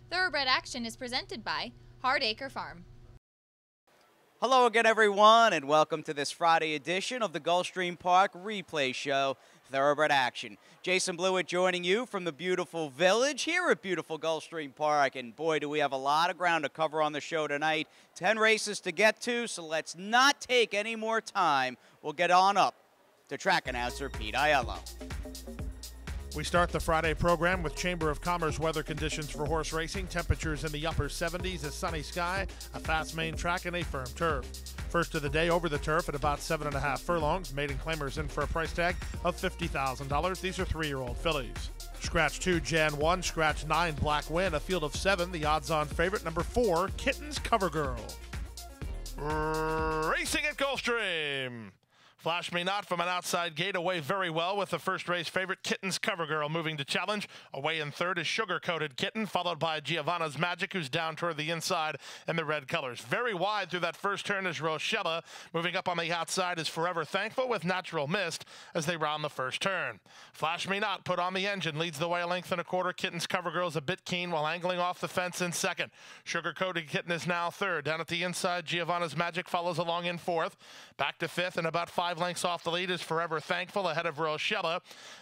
Thoroughbred Action is presented by Hardacre Farm. Hello again, everyone, and welcome to this Friday edition of the Gulfstream Park Replay Show, Thoroughbred Action. Jason Blewett joining you from the beautiful village here at beautiful Gulfstream Park, and boy, do we have a lot of ground to cover on the show tonight. 10 races to get to, so let's not take any more time. We'll get on up to track announcer Pete Aiello. We start the Friday program with Chamber of Commerce weather conditions for horse racing. Temperatures in the upper 70s, a sunny sky, a fast main track, and a firm turf. First of the day over the turf at about 7.5 furlongs. Maiden claimers in for a price tag of $50,000. These are 3-year-old fillies. Scratch 2, Jan 1. Scratch 9, Black Win. A field of 7, the odds-on favorite, number 4, Kitten's Covergirl. Racing at Gulfstream. Flash Me Not from an outside gate, away very well with the first race favorite, Kitten's Covergirl, moving to challenge. Away in third is Sugarcoated Kitten, followed by Glvonna's Magic, who's down toward the inside in the red colors. Very wide through that first turn is Rochella. Moving up on the outside is Forever Thankful with Natural Mist as they round the first turn. Flash Me Not put on the engine, leads the way a length and a quarter. Kitten's Covergirl's a bit keen while angling off the fence in second. Sugarcoated Kitten is now third. Down at the inside, Glvonna's Magic follows along in fourth. Back to fifth and about 5 lengths off the lead is Forever Thankful ahead of Rochella.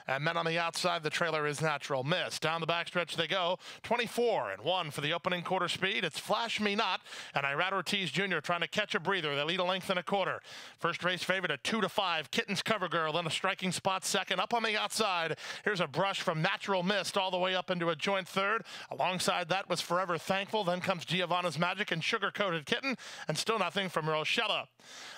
And then on the outside, the trailer is Natural Mist. Down the backstretch they go. 24 and 1 for the opening quarter speed. It's Flash Me Not and Irad Ortiz Jr. trying to catch a breather. They lead a length and a quarter. First race favorite at 2-5. Kitten's Covergirl in a striking spot second. Up on the outside, here's a brush from Natural Mist all the way up into a joint third. Alongside that was Forever Thankful. Then comes Glvonna's Magic and Sugarcoated Kitten. And still nothing from Rochella.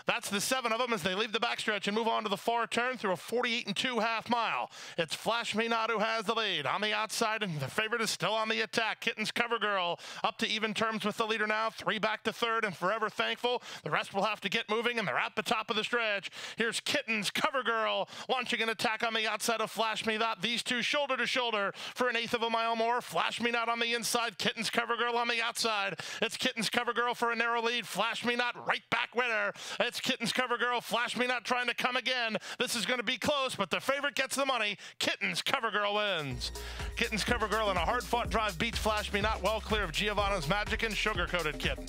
That's the 7 of them as they leave the backstretch and move on to the far turn through a 48 2 half mile. It's Flash Me Not who has the lead. On the outside, and the favorite is still on the attack. Kitten's Covergirl up to even terms with the leader now. 3 back to third and Forever Thankful. The rest will have to get moving, and they're at the top of the stretch. Here's Kitten's Covergirl launching an attack on the outside of Flash Me Not. These two shoulder to shoulder for 1/8 of a mile more. Flash Me Not on the inside. Kitten's Covergirl on the outside. It's Kitten's Covergirl for a narrow lead. Flash Me Not right back with her. It's Kitten's Covergirl. Flash Me Not trying to come again. This is going to be close, but the favorite gets the money. Kitten's Covergirl wins. Kitten's Covergirl in a hard-fought drive beats Flash Me Not well clear of Glvonna's Magic and Sugarcoated Kitten.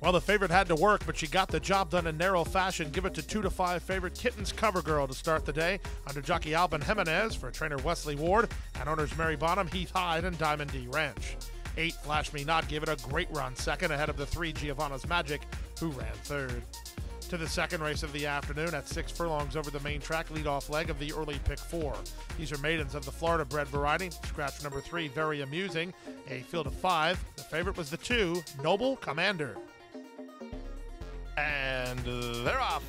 Well, the favorite had to work, but she got the job done in narrow fashion. Give it to 2-5 favorite Kitten's Covergirl to start the day under jockey Albin Jimenez for trainer Wesley Ward and owners Mary Bonham, Heath Hyde, and Diamond D Ranch. 8, Flash Me Not gave it a great run second ahead of the 3, Glvonna's Magic, who ran third. To the second race of the afternoon at 6 furlongs over the main track, leadoff leg of the early pick 4. These are maidens of the Florida bred variety. Scratch number 3, Very Amusing. A field of 5. The favorite was the 2, Noble Commander. And they're off.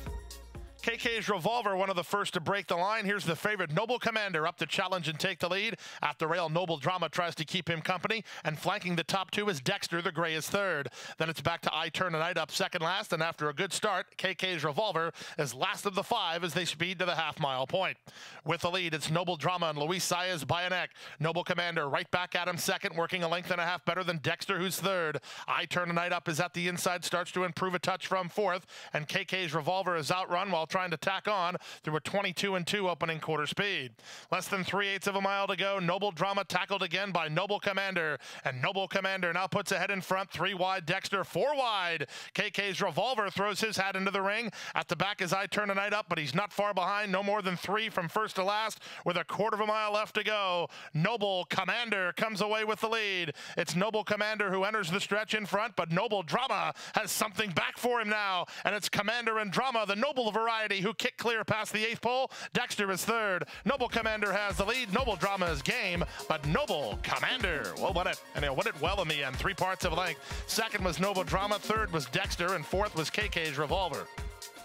KK's Revolver, one of the first to break the line. Here's the favorite, Noble Commander, up to challenge and take the lead. At the rail, Noble Drama tries to keep him company. And flanking the top 2 is Dexter, the gray is third. Then it's back to I Turn a Night up second last. And after a good start, KK's Revolver is last of the 5 as they speed to the half-mile point. With the lead, it's Noble Drama and Luis Saez by a neck. Noble Commander right back at him second, working a length and a half better than Dexter, who's third. I Turn a Night up is at the inside, starts to improve a touch from fourth. And KK's Revolver is outrun while trying to tack on through a 22 2 opening quarter speed. Less than 3/8 of a mile to go. Noble Drama tackled again by Noble Commander, and Noble Commander now puts ahead in front. 3 wide Dexter, 4 wide. KK's Revolver throws his hat into the ring. At the back is I Turn a Night up, but he's not far behind. No more than 3 from first to last with a 1/4 of a mile left to go. Noble Commander comes away with the lead. It's Noble Commander who enters the stretch in front, but Noble Drama has something back for him now, and it's Commander and Drama, the Noble variety, who kick clear past the 8th pole. Dexter is third. Noble Commander has the lead. Noble Drama is game, but Noble Commander will win it, and he'll win it well in the end. 3 parts of a length. Second was Noble Drama, third was Dexter, and fourth was KK's Revolver.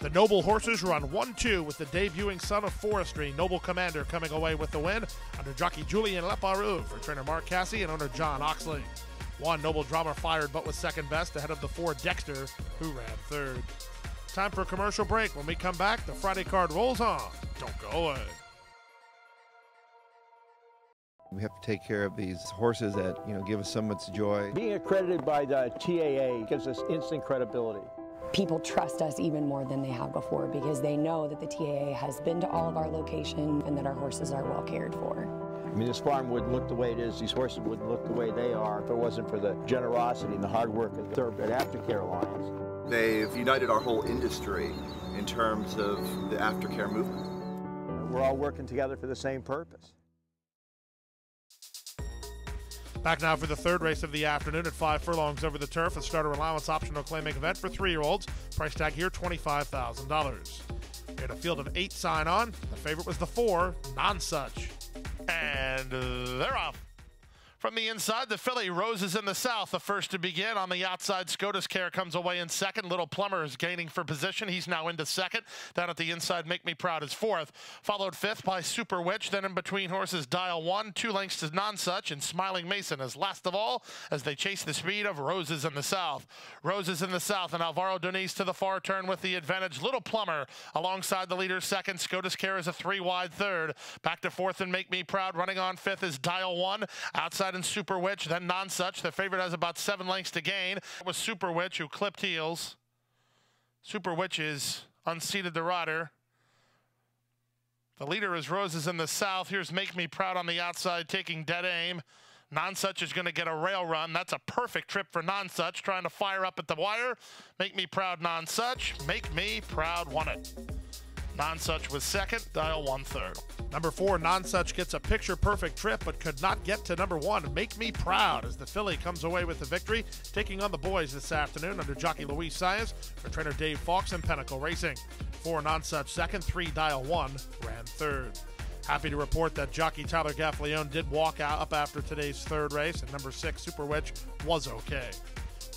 The Noble horses run 1-2 with the debuting son of forestry, Noble Commander, coming away with the win under jockey Julien Leparoux for trainer Mark Cassie and owner John Oxley. 1, Noble Drama fired but was second best ahead of the 4, Dexter, who ran third. Time for a commercial break. When we come back, the Friday card rolls on. Don't go away. We have to take care of these horses that, give us so much joy. Being accredited by the TAA gives us instant credibility. People trust us even more than they have before because they know that the TAA has been to all of our locations and that our horses are well cared for. I mean, this farm wouldn't look the way it is. These horses wouldn't look the way they are if it wasn't for the generosity and the hard work of the Thoroughbred Aftercare Alliance. They've united our whole industry in terms of the aftercare movement. We're all working together for the same purpose. Back now for the third race of the afternoon at 5 furlongs over the turf, a starter allowance optional claiming event for 3-year-olds. Price tag here, $25,000. We had a field of 8 sign on. The favorite was the 4, Nonsuch. And they're off. From the inside, the filly Roses in the South, the first to begin. On the outside, Scotus Care comes away in second. Little Plumber is gaining for position. He's now into second. Down at the inside, Make Me Proud is fourth. Followed fifth by Super Witch. Then in between horses, Dial 1. 2 lengths to Nonsuch, and Smiling Mason is last of all as they chase the speed of Roses in the South. Roses in the South, and Alvaro Doniz to the far turn with the advantage. Little Plumber alongside the leader second. Scotus Care is a 3-wide third. Back to fourth and Make Me Proud. Running on fifth is Dial 1. Outside and Super Witch, then Nonsuch. The favorite has about 7 lengths to gain. It was Super Witch who clipped heels. Super Witch is unseated the rider. The leader is Roses in the South. Here's Make Me Proud on the outside, taking dead aim. Nonsuch is going to get a rail run. That's a perfect trip for Nonsuch, trying to fire up at the wire. Make Me Proud, Nonsuch. Make Me Proud won it. Nonsuch was second, Dial 1 third. Number 4, Nonsuch gets a picture-perfect trip, but could not get to number 1. Make Me Proud as the filly comes away with the victory, taking on the boys this afternoon under jockey Luis Saez for trainer Dave Fawkes and Pinnacle Racing. 4, Nonsuch second, 3, Dial 1 ran third. Happy to report that jockey Tyler Gaffalione did walk out up after today's third race, and number 6, Super Witch, was okay.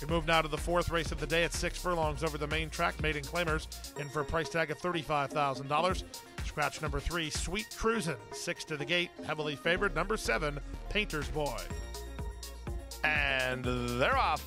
We move now to the fourth race of the day at 6 furlongs over the main track. Maiden Claimers in for a price tag of $35,000. Scratch number 3, Sweet Cruisin', 6 to the gate, heavily favored. Number 7, Painter's Boy. And they're off.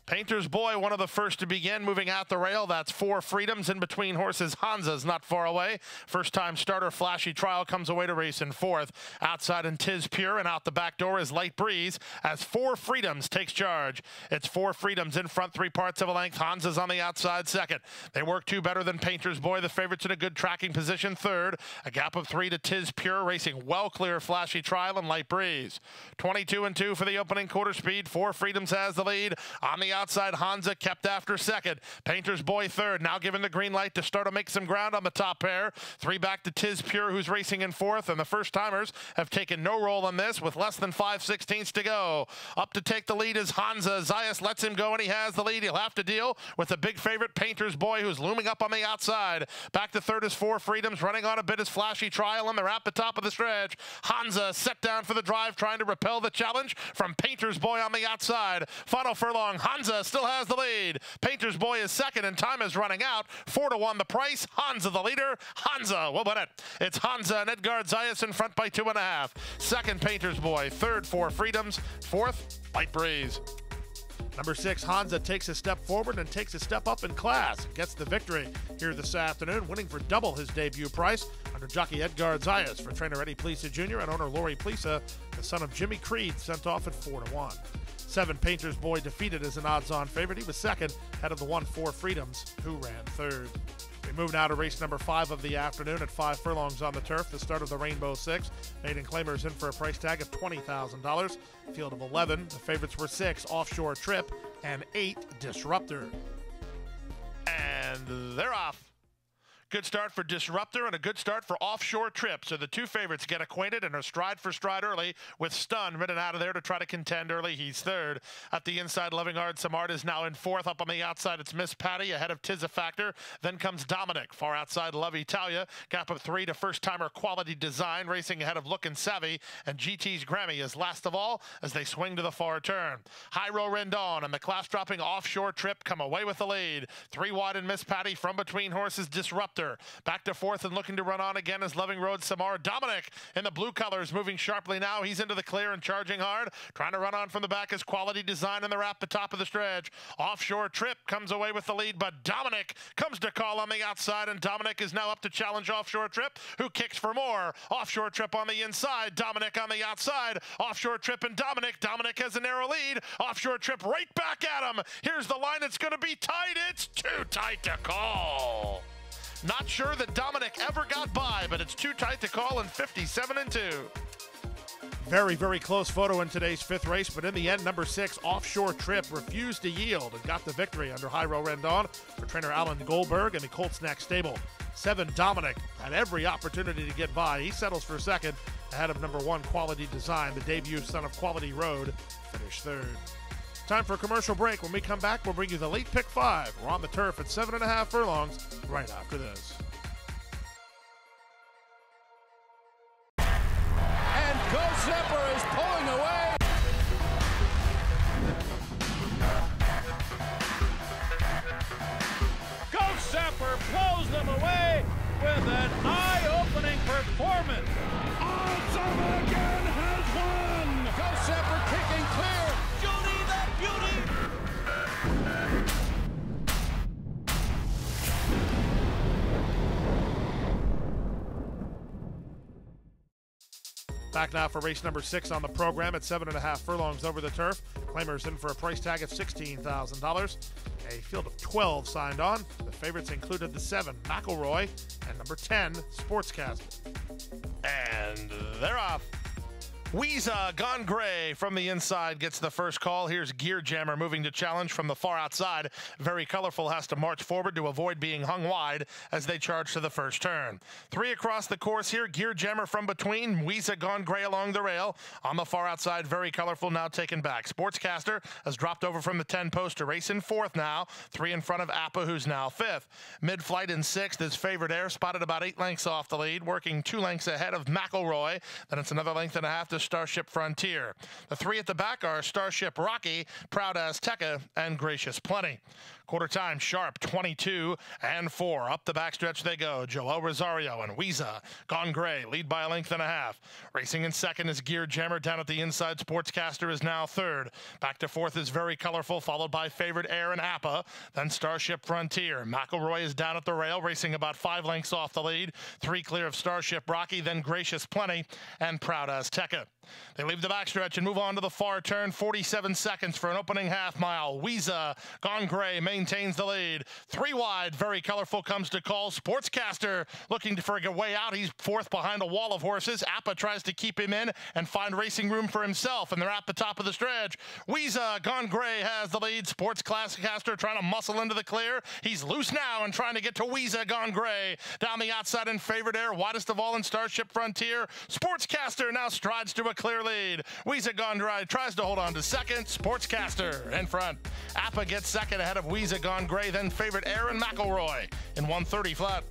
Painter's Boy, one of the first to begin, moving out the rail. That's 4 Freedoms in between horses. Hansa's not far away. First-time starter Flashy Trial comes away to race in fourth. Outside and Tis Pure, and out the back door is Light Breeze as 4 Freedoms takes charge. It's 4 Freedoms in front, 3 parts of a length. Hansa's on the outside second. They work 2 better than Painter's Boy. The favorite's in a good tracking position third. A gap of 3 to Tis Pure, racing well clear Flashy Trial and Light Breeze. 22 and 2 for the opening quarter speed. 4 Freedoms has the lead. On the outside, Hansa kept after second. Painter's Boy third, now given the green light to start to make some ground on the top pair. 3 back to Tis Pure, who's racing in fourth, and the first-timers have taken no role in this with less than 5/16 to go. Up to take the lead is Hansa. Zayas lets him go, and he has the lead. He'll have to deal with the big favorite, Painter's Boy, who's looming up on the outside. Back to third is 4 Freedoms. Running on a bit is Flashy Trial, and they're at the top of the stretch. Hansa set down for the drive, trying to repel the challenge from Painter's Boy on the outside. Final furlong, Hansa still has the lead. Painter's Boy is second, and time is running out. 4 to 1 the price. Hansa the leader. Hansa will win it. It's Hansa and Edgard Zayas in front by 2.5. Second, Painter's Boy. Third, 4 Freedoms. Fourth, Light Breeze. Number 6, Hansa takes a step forward and takes a step up in class. Gets the victory here this afternoon, winning for double his debut price under jockey Edgard Zayas for trainer Eddie Plisa Jr. and owner Lori Plisa, the son of Jimmy Creed, sent off at 4 to 1. 7, Painter's Boy defeated as an odds-on favorite. He was second, ahead of the 1, 4 Freedoms, who ran third. We move now to race number 5 of the afternoon at 5 furlongs on the turf, the start of the Rainbow Six. Maiden Claimers in for a price tag of $20,000. Field of 11. The favorites were 6, Offshore Trip, and 8, Disruptor. And they're off. Good start for Disruptor and a good start for Offshore Trip. So the 2 favorites get acquainted and are stride for stride early, with Stun ridden out of there to try to contend early. He's third. At the inside, Loving Art Samart is now in fourth. Up on the outside, it's Miss Patty ahead of Tizafactor. Then comes Dominic. Far outside, Love Italia. Gap of 3 to first-timer Quality Design, racing ahead of Lookin' Savvy. And GT's Grammy is last of all as they swing to the far turn. Hyro Rendon and the class-dropping Offshore Trip come away with the lead. 3 wide and Miss Patty from between horses, Disruptor. Back to fourth and looking to run on again is Loving Road Samar. Dominic in the blue colors moving sharply now. He's into the clear and charging hard. Trying to run on from the back is Quality Design, and they're at the top of the stretch. Offshore Trip comes away with the lead, but Dominic comes to call on the outside, and Dominic is now up to challenge Offshore Trip, who kicks for more. Offshore Trip on the inside, Dominic on the outside. Offshore Trip and Dominic. Dominic has a narrow lead. Offshore Trip right back at him. Here's the line. It's going to be tight. It's too tight to call. Not sure that Dominic ever got by, but it's too tight to call in 57 and 2. Very, very close photo in today's fifth race, but in the end, number 6, Offshore Trip, refused to yield and got the victory under Jairo Rendon for trainer Alan Goldberg and the Colts Neck stable. 7, Dominic had every opportunity to get by. He settles for second ahead of number 1, Quality Design. The debut son of Quality Road finished third. Time for a commercial break. When we come back, we'll bring you the late pick 5. We're on the turf at 7.5 furlongs right after this. Go Zipper is pulling away. Go Zipper pulls them away with an eye-opening performance. Zipper again has won. Go Zipper kicking clear. Judy the Beauty. Back now for race number 6 on the program at 7.5 furlongs over the turf. Claimers in for a price tag of $16,000. A field of 12 signed on. The favorites included the 7, McElroy, and number 10, Sportscaster. And they're off. Weeza Gone Gray from the inside gets the first call. Here's Gear Jammer moving to challenge from the far outside. Very Colorful has to march forward to avoid being hung wide as they charge to the first turn. 3 across the course here. Gear Jammer from between. Weeza Gone Gray along the rail. On the far outside, Very Colorful now taken back. Sportscaster has dropped over from the 10 post to race in 4th now. 3 in front of Appa, who's now 5th. Mid-flight in 6th is Favored Air, spotted about 8 lengths off the lead, working 2 lengths ahead of McElroy. Then it's another length and a half to Starship Frontier. The 3 at the back are Starship Rocky, Proud Azteca, and Gracious Plenty. Quarter time sharp, 22 and 4. Up the backstretch they go. Joel Rosario and Weeza Gone Gray lead by a length and a half. Racing in second is Gear Jammer. Down at the inside, Sportscaster is now 3rd. Back to 4th is Very Colorful, followed by Favored Air and Appa. Then Starship Frontier. McElroy is down at the rail, racing about 5 lengths off the lead. 3 clear of Starship Rocky, then Gracious Plenty and Proud Azteca. They leave the backstretch and move on to the far turn. 47 seconds for an opening half mile. Weeza Gone Gray maintains the lead. 3 wide, Very Colorful comes to call. Sportscaster looking for a way out. He's 4th behind a wall of horses. Appa tries to keep him in and find racing room for himself, and they're at the top of the stretch. Weeza Gone Gray has the lead. Sportscaster trying to muscle into the clear. He's loose now and trying to get to Weeza Gone Gray. Down the outside in Favored Air, widest of all in Starship Frontier. Sportscaster now strides to a clear lead. Weeza Gone Gray tries to hold on to second. Sportscaster in front. Appa gets second ahead of Weeza Gone Gray, then Favored Air and McElroy in 1:30 flat.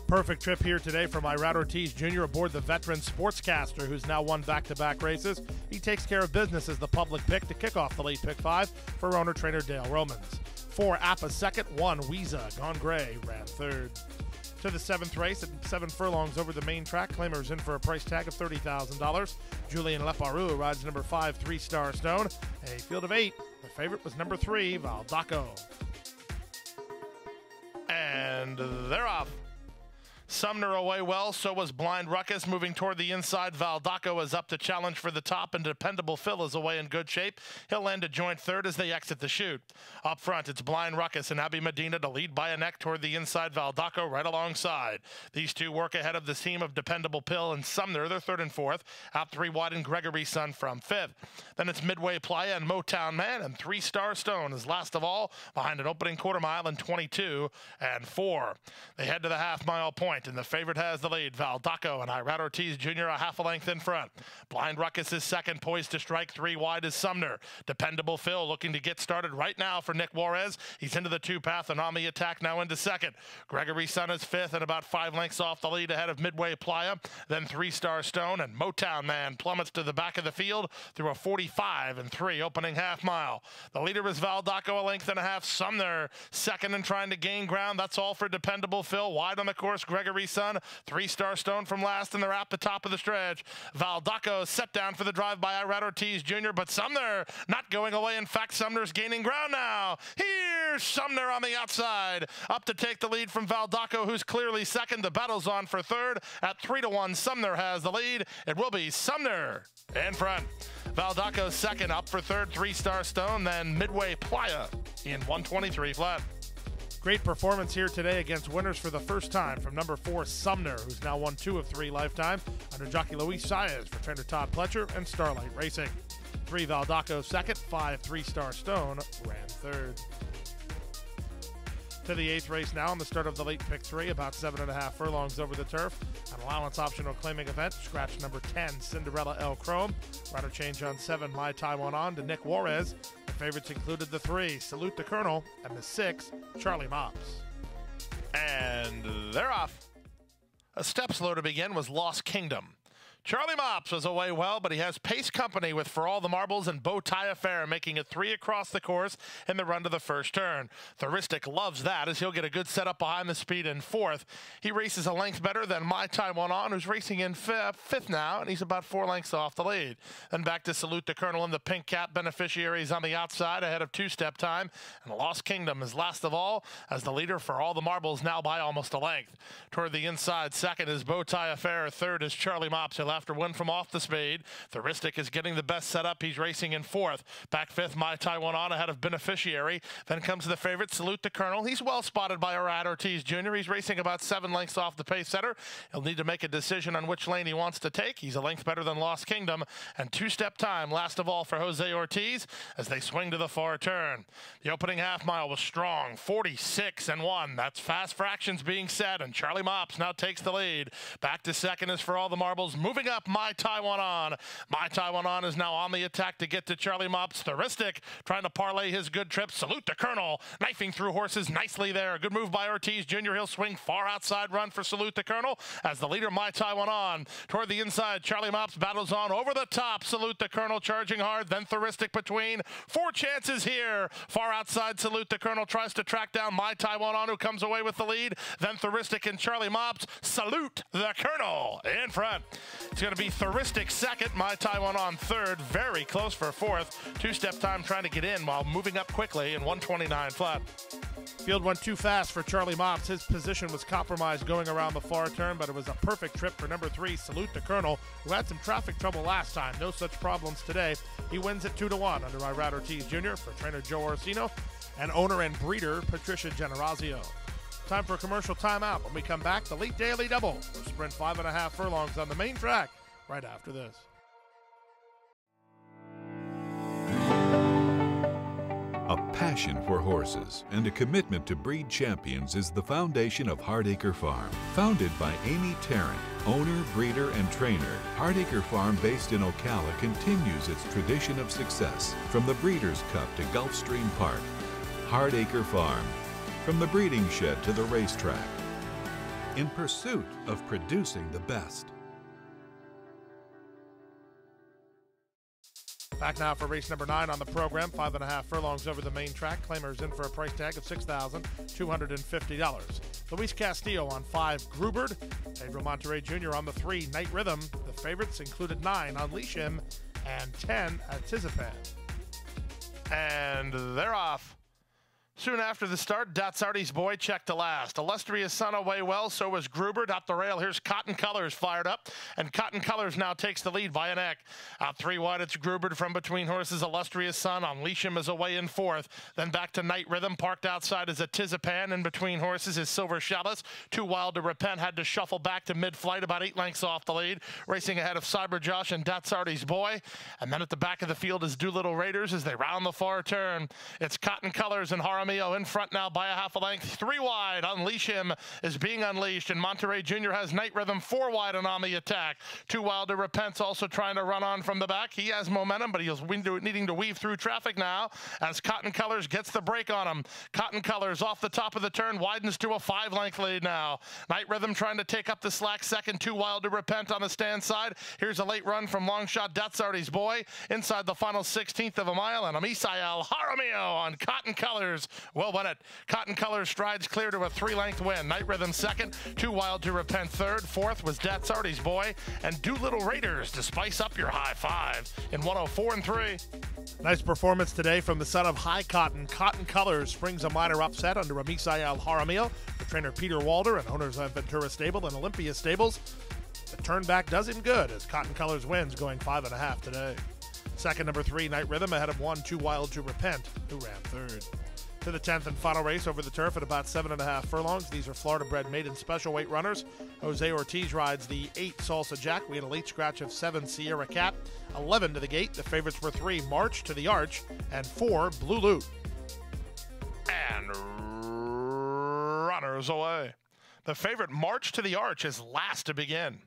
Perfect trip here today from Irad Ortiz Jr. aboard the veteran Sportscaster, who's now won back-to-back races. He takes care of business as the public pick to kick off the late pick 5 for owner-trainer Dale Romans. 4, Appa second. 1, Weeza Gone Gray ran 3rd. To the 7th race at 7 furlongs over the main track. Claimers in for a price tag of $30,000. Julian Leparoux rides number 5, 3-Star Stone. A field of 8. The favorite was number 3, Valdocco. And they're off. Sumner away well, so was Blind Ruckus. Moving toward the inside, Valdocco is up to challenge for the top, and Dependable Phil is away in good shape. He'll land a joint 3rd as they exit the chute. Up front, it's Blind Ruckus and Abby Medina to lead by a neck toward the inside, Valdocco right alongside. These two work ahead of the team of Dependable Pill and Sumner. They're 3rd and 4th. Out 3 wide and Gregory's Son from 5th. Then it's Midway Playa and Motown Man, and 3-Star Stone is last of all behind an opening quarter mile in 22 and 4. They head to the half-mile point, and the favorite has the lead. Valdocco and Irad Ortiz Jr. a half a length in front. Blind Ruckus is second, poised to strike. 3 wide is Sumner. Dependable Phil looking to get started right now for Nick Juarez. He's into the 2-path and on the attack now into second. Gregory's Son is 5th and about 5 lengths off the lead ahead of Midway Playa. Then 3-Star Stone, and Motown Man plummets to the back of the field through a 45 and 3 opening half mile. The leader is Valdocco, a length and a half. Sumner second and trying to gain ground. That's all for Dependable Phil. Wide on the course, Gregory's Son. 3-Star Stone from last, and they're at the top of the stretch. Valdocco set down for the drive by Irad Ortiz Jr., but Sumner not going away. In fact, Sumner's gaining ground now. Here's Sumner on the outside, up to take the lead from Valdocco, who's clearly second. The battle's on for 3rd. At 3-1, Sumner has the lead. It will be Sumner in front. Valdocco second, up for 3rd, 3-Star Stone, then Midway Playa in 123 flat. Great performance here today against winners for the first time from number 4, Sumner, who's now won 2 of 3 lifetime, under jockey Luis Saez for trainer Todd Pletcher and Starlight Racing. 3 Valdocco second, 5 3-Star Stone ran third. To the 8th race now on the start of the late pick 3, about 7.5 furlongs over the turf. An allowance optional claiming event, scratch number 10, Cinderella El Chrome. Rider change on 7, My Taiwan On to Nick Juarez. The favorites included the 3, Salute the Colonel, and the 6, Charlie Mops. And they're off. A step slow to begin was Lost Kingdom. Charlie Mops was away well, but he has pace company with For All the Marbles and Bow Tie Affair, making it 3 across the course in the run to the first turn. Thuristic loves that, as he'll get a good setup behind the speed in 4th. He races a length better than My Taiwan On, who's racing in 5th now, and he's about 4 lengths off the lead. Then back to Salute the Colonel and the pink cap beneficiaries on the outside ahead of 2-step time. And Lost Kingdom is last of all, as the leader For All the Marbles now by almost a length. Toward the inside, second is Bow Tie Affair. Third is Charlie Mops. He'll after one from off the speed. Thuristic is getting the best setup. He's racing in 4th. Back 5th, My Taiwan On ahead of Beneficiary. Then comes the favorite, Salute the Colonel. He's well spotted by Irad Ortiz Jr. He's racing about 7 lengths off the pace setter. He'll need to make a decision on which lane he wants to take. He's a length better than Lost Kingdom. And 2-step time, last of all for Jose Ortiz, as they swing to the far turn. The opening half mile was strong, 46-1. That's fast fractions being set, and Charlie Mops now takes the lead. Back to second is For All the Marbles. Moving up, My Taiwan On. My Taiwan On is now on the attack to get to Charlie Mops. Thuristic trying to parlay his good trip. Salute the Colonel, knifing through horses nicely there. Good move by Ortiz Jr. He'll swing far outside run for Salute the Colonel as the leader, My Taiwan On. Toward the inside, Charlie Mops battles on over the top. Salute the Colonel charging hard, then Thuristic between. 4 chances here. Far outside, Salute the Colonel tries to track down My Taiwan On, who comes away with the lead. Then Thuristic and Charlie Mops. Salute the Colonel in front. It's going to be Thuristic second, My Taiwan On third, very close for 4th. 2-step time trying to get in while moving up quickly in 129 flat. Field went too fast for Charlie Mops. His position was compromised going around the far turn, but it was a perfect trip for number 3, Salute the Colonel, who had some traffic trouble last time. No such problems today. He wins at 2-1 under Irad Ortiz Jr. for trainer Joe Orsino and owner and breeder Patricia Generazio. Time for a commercial timeout. When we come back, the Late Daily Double. We'll sprint 5.5 furlongs on the main track right after this. A passion for horses and a commitment to breed champions is the foundation of Hardacre Farm. Founded by Amy Tarrant, owner, breeder, and trainer, Hardacre Farm, based in Ocala, continues its tradition of success from the Breeders' Cup to Gulfstream Park. Hardacre Farm, from the breeding shed to the racetrack, in pursuit of producing the best. Back now for race number 9 on the program. 5.5 furlongs over the main track. Claimers in for a price tag of $6,250. Luis Castillo on 5, Grubert. Pedro Monterrey Jr. on the 3, Night Rhythm. The favorites included 9, Unleash Him, and 10, Anticipan. And they're off. Soon after the start, Datsardi's Boy checked to last. Illustrious Son away well, so was Grubert. Up the rail, here's Cotton Colors fired up, and Cotton Colors now takes the lead by a neck. Out 3 wide, it's Grubert from between horses. Illustrious Son, Unleash Him is away in 4th. Then back to Night Rhythm. Parked outside is Anticipan. In between horses is Silver Chalice. Too Wild to Repent had to shuffle back to mid-flight, about 8 lengths off the lead. Racing ahead of Cyber Josh and Datsardi's Boy. And then at the back of the field is Doolittle Raiders as they round the far turn. It's Cotton Colors and Jaramillo in front now by a half a length. 3 wide, Unleash Him is being unleashed, and Monterrey Jr. has Night Rhythm 4 wide and on the attack. Too Wild to Repent's also trying to run on from the back. He has momentum, but he's needing to weave through traffic now as Cotton Colors gets the break on him. Cotton Colors off the top of the turn widens to a 5-length lead now. Night Rhythm trying to take up the slack second. Too Wild to Repent on the stand side. Here's a late run from long shot Datsardi's Boy inside the final 16th of a mile, and Amisael Jaramillo on Cotton Colors will win it. Cotton Colors strides clear to a 3-length win. Night Rhythm second, Too Wild to Repent third. 4th was Datsardi's Boy and Doolittle Raiders to spice up your high 5 in 104-3. Nice performance today from the son of High Cotton. Cotton Colors springs a minor upset under Amisael Jaramillo, the trainer Peter Walder and owners of Ventura Stable and Olympia Stables. The turn back does him good as Cotton Colors wins, going 5.5 today. Second, number 3, Night Rhythm ahead of 1, Too Wild to Repent, who ran third. To the 10th and final race over the turf at about 7.5 furlongs. These are Florida-bred maiden special weight runners. Jose Ortiz rides the 8 Salsa Jack. We had a late scratch of 7 Sierra Cat, 11 to the gate. The favorites were 3 March to the Arch and 4 Blue Lute. And runners away. The favorite March to the Arch is last to begin.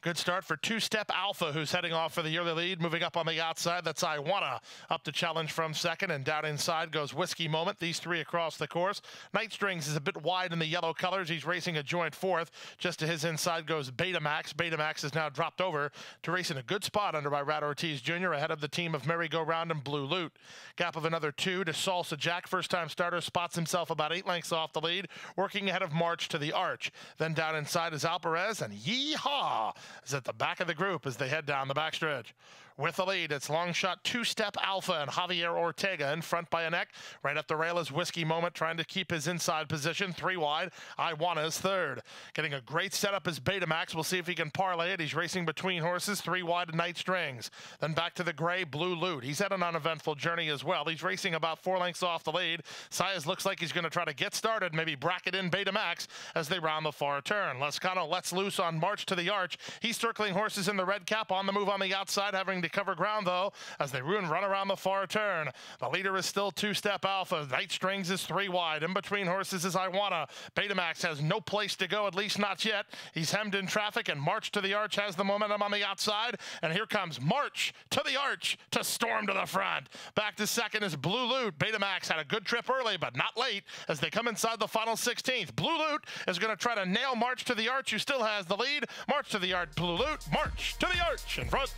Good start for Two-Step Alpha, who's heading off for the early lead. Moving up on the outside, that's Iwanna up to challenge from second. And down inside goes Whiskey Moment. These 3 across the course. Night Strings is a bit wide in the yellow colors. He's racing a joint 4th. Just to his inside goes Betamax. Betamax is now dropped over to race in a good spot under by Irad Ortiz Jr. ahead of the team of Merry-Go-Round and Blue Lute. Gap of another 2 to Salsa Jack. First-time starter spots himself about 8 lengths off the lead, working ahead of March to the Arch. Then down inside is Alvarez, and Yeehaw is at the back of the group as they head down the backstretch. With the lead, it's long shot Two-Step Alpha and Javier Ortega in front by a neck. Right up the rail is Whiskey Moment trying to keep his inside position. 3 wide. Iwanna is third. Getting a great setup is Betamax. We'll see if he can parlay it. He's racing between horses. 3 wide and Night Strings. Then back to the gray Blue Lute. He's had an uneventful journey as well. He's racing about 4 lengths off the lead. Saez looks like he's going to try to get started, maybe bracket in Betamax as they round the far turn. Lescano lets loose on March to the Arch. He's circling horses in the red cap, on the move on the outside, having to cover ground though as they run around the far turn. The leader is still Two-Step Alpha. Night Strings is 3 wide. In between horses is Iwanna. Betamax has no place to go, at least not yet. He's hemmed in traffic, and March to the Arch has the momentum on the outside. And here comes March to the Arch to storm to the front. Back to second is Blue Lute. Betamax had a good trip early, but not late as they come inside the final 16th. Blue Lute is going to try to nail March to the Arch, who still has the lead. March to the Arch, Blue Lute. March to the Arch in front.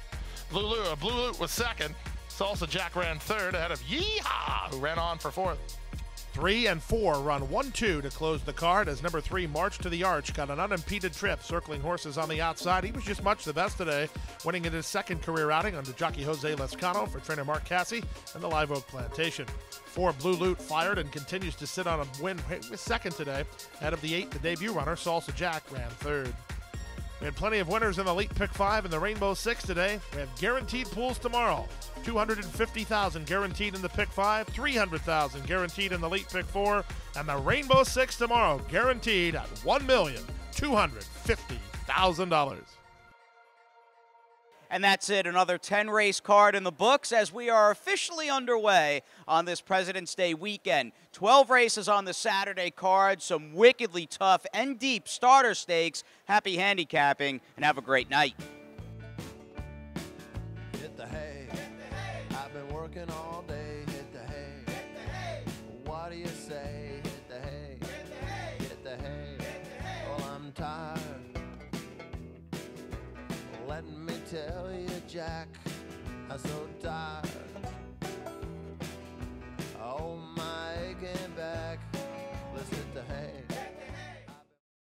Blue Lute was second. Salsa Jack ran third ahead of Yeehaw, who ran on for 4th. 3 and 4 run 1-2 to close the card as number 3 March to the Arch got an unimpeded trip, circling horses on the outside. He was just much the best today, winning in his 2nd career outing under jockey Jose Lescano for trainer Mark Cassie and the Live Oak Plantation. 4 Blue Lute fired and continues to sit on a win. He was second today ahead of the 8, the debut runner Salsa Jack ran third. We had plenty of winners in the Elite Pick 5 and the Rainbow 6 today. We have guaranteed pools tomorrow. $250,000 guaranteed in the Pick 5, $300,000 guaranteed in the Elite Pick 4, and the Rainbow 6 tomorrow guaranteed at $1,250,000. And that's it, another 10-race card in the books as we are officially underway on this President's Day weekend. 12 races on the Saturday card, some wickedly tough and deep starter stakes. Happy handicapping, and have a great night. Hit the hay. I've been working all day. Hit the hay. Hit the hay. What do you say? Hit the hay. Hit the hay. Hit the hay. Well, I'm tired. Let me tell you, Jack, I'm so tired.